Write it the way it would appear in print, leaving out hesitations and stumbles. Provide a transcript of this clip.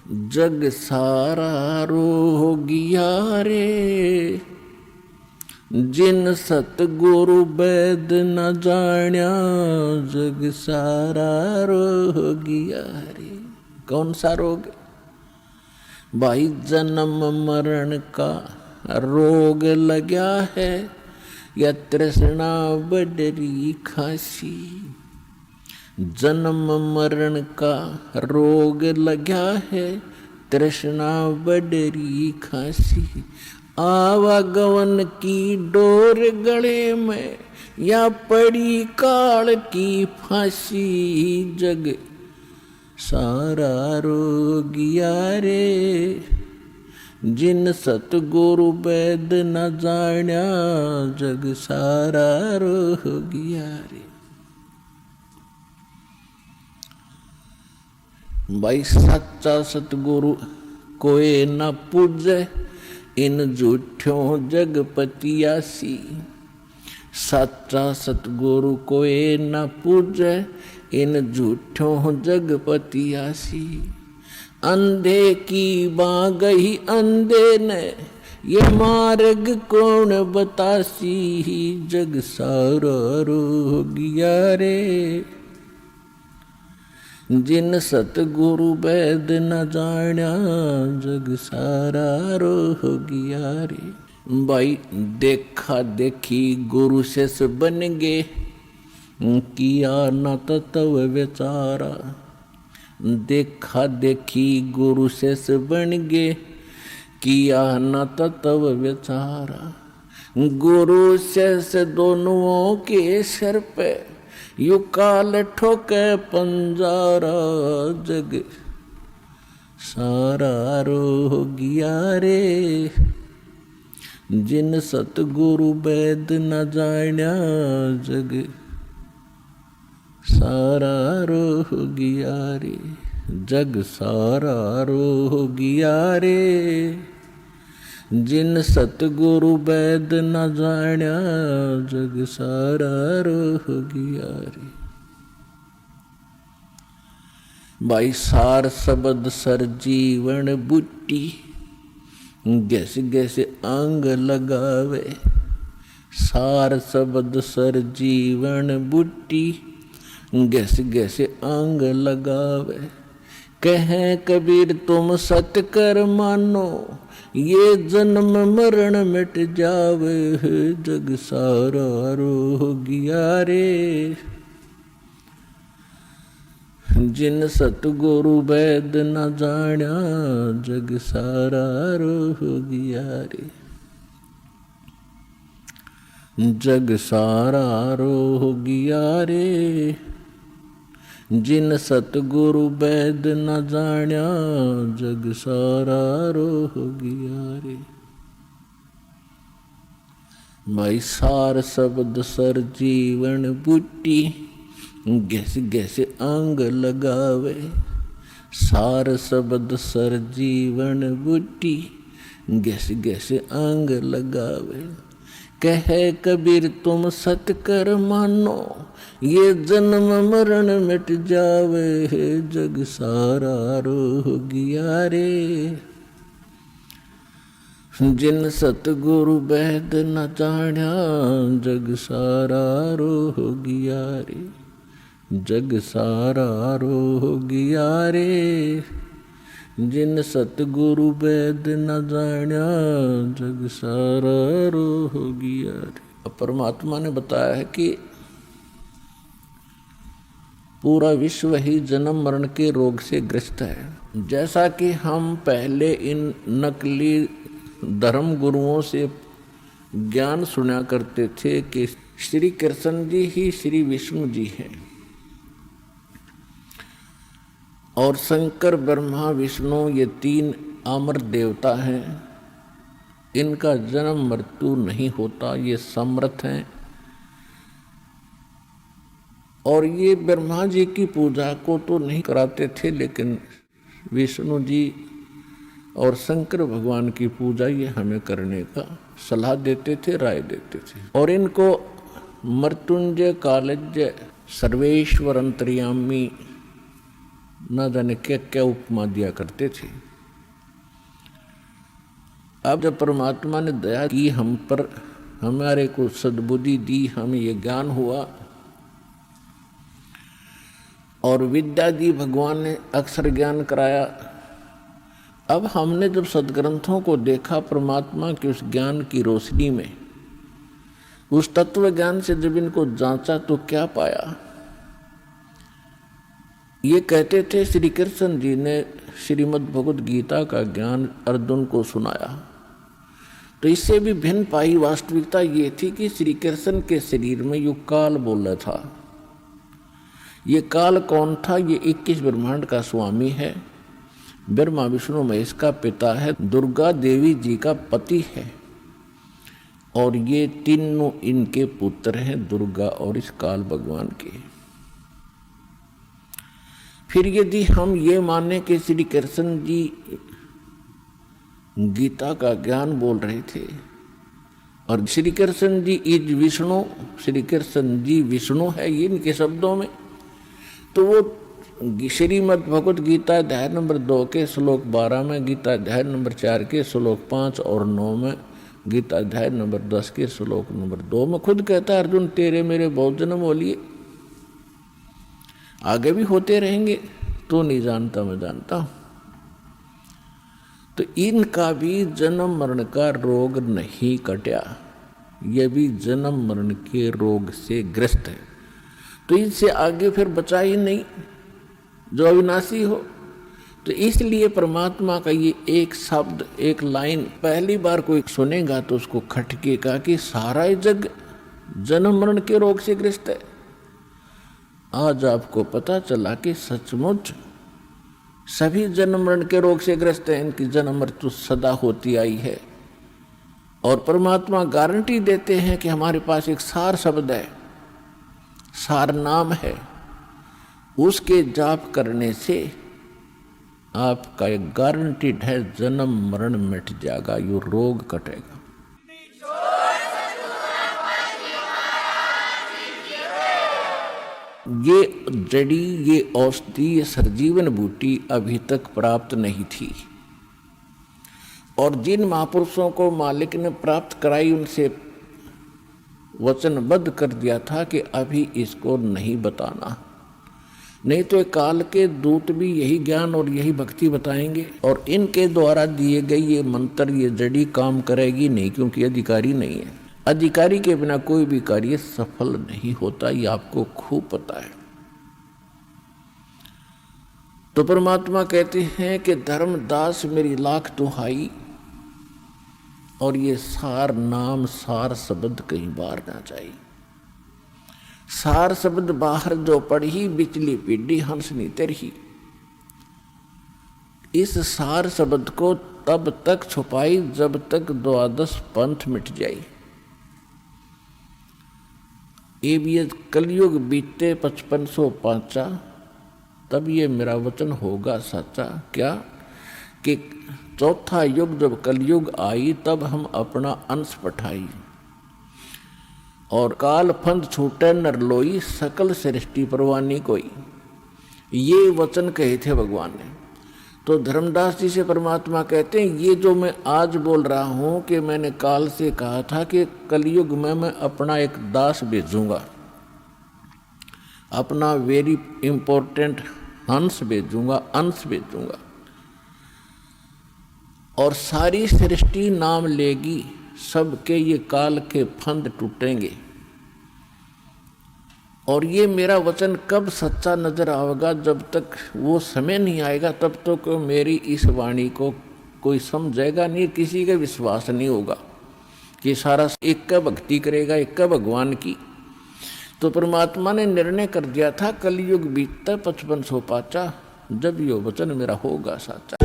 जग सारा रोगिया रे, जिन सतगुरु वैद न जाण्या, जग सारा रोगिया रे। कौन सा रोग? भाई जन्म मरण का रोग लगा है, या तृष्णा बडरी खासी। जन्म मरण का रोग लगा है, तृष्णा बडरी खासी। आवागमन की डोर गले में, या पड़ी काल की फांसी। जग सारा रोगिया रे, जिन सतगुरु वैद न जाण्या, जग सारा रोगिया रे। भाई सच्चा सतगुरु कोई न पूजे, इन झूठों जगपतियासी। सच्चा सतगुरु कोई न पूजे, इन झूठों जगपतियासी। अंधे की बाँ गई अंधे ने, ये मार्ग कौन बतासी। जग सारा रोगिया रे, जिन सतगुरु वैद न जाण्या, जग सारा रोगिया रे। भाई देखा देखी गुरु शिष बन गे, किया न तत्व विचारा। देखा देखी गुरु शिष बन गे, किया न तत्व विचारा। गुरु शिष दोनों के सिर पे, यू काल ठोके पंजारा। जग सारा रोगिया रे, जिन सतगुरु वैद न जाण्या, जग सारा रोगिया रे। जग सारा रोगिया रे, जिन सतगुरु वैद न जाण्या, जग सारा रोगिया रे। भाई सार शब्द सर जीवन बूटी, गैस गैस अंग लगावे। सार शब्द सर जीवन बूटी, गैस गैस अंग लगावे। कहें कबीर तुम सत्य कर मानो, ये जन्म मरण मिट जावे। जग सारा रोगिया रे, जिन सतगुरु वैद न जाण्या, जग सारा रोगिया रे। जग सारा रोगिया रे, जिन सतगुरु वैद न जाण्या, जग सारा रोगिया रे। भाई सार शब्द सर जीवन बूटी, गैस गैस अंग लगावे। सार शब्द सर जीवन बूटी, गैस गैस अंग लगावे। कहे कबीर तुम सत्य कर मानो, ये जन्म मरण मिट जावे। जग सारा रोगिया रे, जिन सतगुरु वैद न जाण्या, जग सारा रोगिया रे। जग सारा रोगिया रे, जिन सतगुरु वैद न जाण्या, जग सारा रोगिया रे। परमात्मा ने बताया है कि पूरा विश्व ही जन्म मरण के रोग से ग्रस्त है। जैसा कि हम पहले इन नकली धर्म गुरुओं से ज्ञान सुना करते थे कि श्री कृष्ण जी ही श्री विष्णु जी हैं, और शंकर ब्रह्मा विष्णु ये तीन अमर देवता हैं। इनका जन्म मृत्यु नहीं होता, ये समर्थ हैं। और ये ब्रह्मा जी की पूजा को तो नहीं कराते थे, लेकिन विष्णु जी और शंकर भगवान की पूजा ये हमें करने का सलाह देते थे, राय देते थे। और इनको मृत्युंजय कालज्ञ सर्वेश्वर अंतर्यामी ना जाने क्या क्या उपमा दिया करते थे। अब जब परमात्मा ने दया की हम पर, हमारे को सद्बुद्धि दी, हमें ये ज्ञान हुआ और विद्या दी, भगवान ने अक्षर ज्ञान कराया। अब हमने जब सदग्रंथों को देखा परमात्मा के उस ज्ञान की रोशनी में, उस तत्व ज्ञान से जब इनको जांचा तो क्या पाया। ये कहते थे श्री कृष्ण जी ने श्रीमद् भगवद गीता का ज्ञान अर्जुन को सुनाया, तो इससे भी भिन्न पाई वास्तविकता ये थी कि श्री कृष्ण के शरीर में यो काल बोल रहा था। ये काल कौन था? ये 21 ब्रह्मांड का स्वामी है, ब्रह्मा विष्णु महेश का पिता है, दुर्गा देवी जी का पति है, और ये तीनों इनके पुत्र हैं, दुर्गा और इस काल भगवान के। फिर यदि हम ये माने कि श्री कृष्ण जी गीता का ज्ञान बोल रहे थे और श्री कृष्ण जी इज विष्णु, श्री कृष्ण जी विष्णु है ये इनके शब्दों में, तो वो श्रीमद् भगवद गीता अध्याय नंबर 2 के श्लोक 12 में, गीता अध्याय नंबर 4 के श्लोक 5 और 9 में, गीता अध्याय नंबर 10 के श्लोक नंबर 2 में खुद कहता है अर्जुन तेरे मेरे बहुत जन्म हो लिए, आगे भी होते रहेंगे, तो नहीं जानता मैं जानता हूं। तो इनका भी जन्म मरण का रोग नहीं कटा, ये भी जन्म मरण के रोग से ग्रस्त है, तो इनसे आगे फिर बचा ही नहीं जो अविनाशी हो। तो इसलिए परमात्मा का ये एक शब्द, एक लाइन पहली बार कोई सुनेगा तो उसको खटकेगा कि सारा जग जन्म मरण के रोग से ग्रस्त है। आज आपको पता चला कि सचमुच सभी जन्म मरण के रोग से ग्रस्त हैं, इनकी जन्म मृत्यु सदा होती आई है। और परमात्मा गारंटी देते हैं कि हमारे पास एक सार शब्द है, सार नाम है, उसके जाप करने से आपका एक गारंटीड है जन्म मरण मिट जाएगा, यो रोग कटेगा। ये जड़ी, ये औषधि, ये सरजीवन बूटी अभी तक प्राप्त नहीं थी, और जिन महापुरुषों को मालिक ने प्राप्त कराई उनसे वचनबद्ध कर दिया था कि अभी इसको नहीं बताना, नहीं तो काल के दूत भी यही ज्ञान और यही भक्ति बताएंगे, और इनके द्वारा दिए गए ये मंत्र, ये जड़ी काम करेगी नहीं, क्योंकि अधिकारी नहीं है। अधिकारी के बिना कोई भी कार्य सफल नहीं होता, ये आपको खूब पता है। तो परमात्मा कहते हैं कि धर्मदास मेरी लाख दुहाई, और ये सार नाम, सार शब्द कहीं बाहर ना जाए। सार शब्द बाहर जो पढ़ी बिचली पीढ़ी हंसनी तेरही, इस सार शब्द को तब तक छुपाई जब तक द्वादश पंथ मिट जाए। ये भी कलयुग बीते 5505, तब ये मेरा वचन होगा सच्चा। क्या कि चौथा युग जब कलयुग आई तब हम अपना अंश पठाई, और काल फंद छूटे नर लोई, सकल सृष्टि परवानी कोई, ये वचन कहे थे भगवान ने। तो धर्मदास जी से परमात्मा कहते हैं ये जो मैं आज बोल रहा हूँ कि मैंने काल से कहा था कि कलयुग में मैं अपना एक दास भेजूंगा, अपना वेरी इंपॉर्टेंट हंस भेजूंगा, अंश भेजूंगा, और सारी सृष्टि नाम लेगी, सबके ये काल के फंद टूटेंगे। और ये मेरा वचन कब सच्चा नजर आएगा? जब तक वो समय नहीं आएगा तब तक मेरी इस वाणी को कोई समझेगा नहीं, किसी का विश्वास नहीं होगा कि सारा एक का भक्ति करेगा, एक का भगवान की। तो परमात्मा ने निर्णय कर दिया था कलयुग बीतता 5505, जब यो वचन मेरा होगा सच्चा।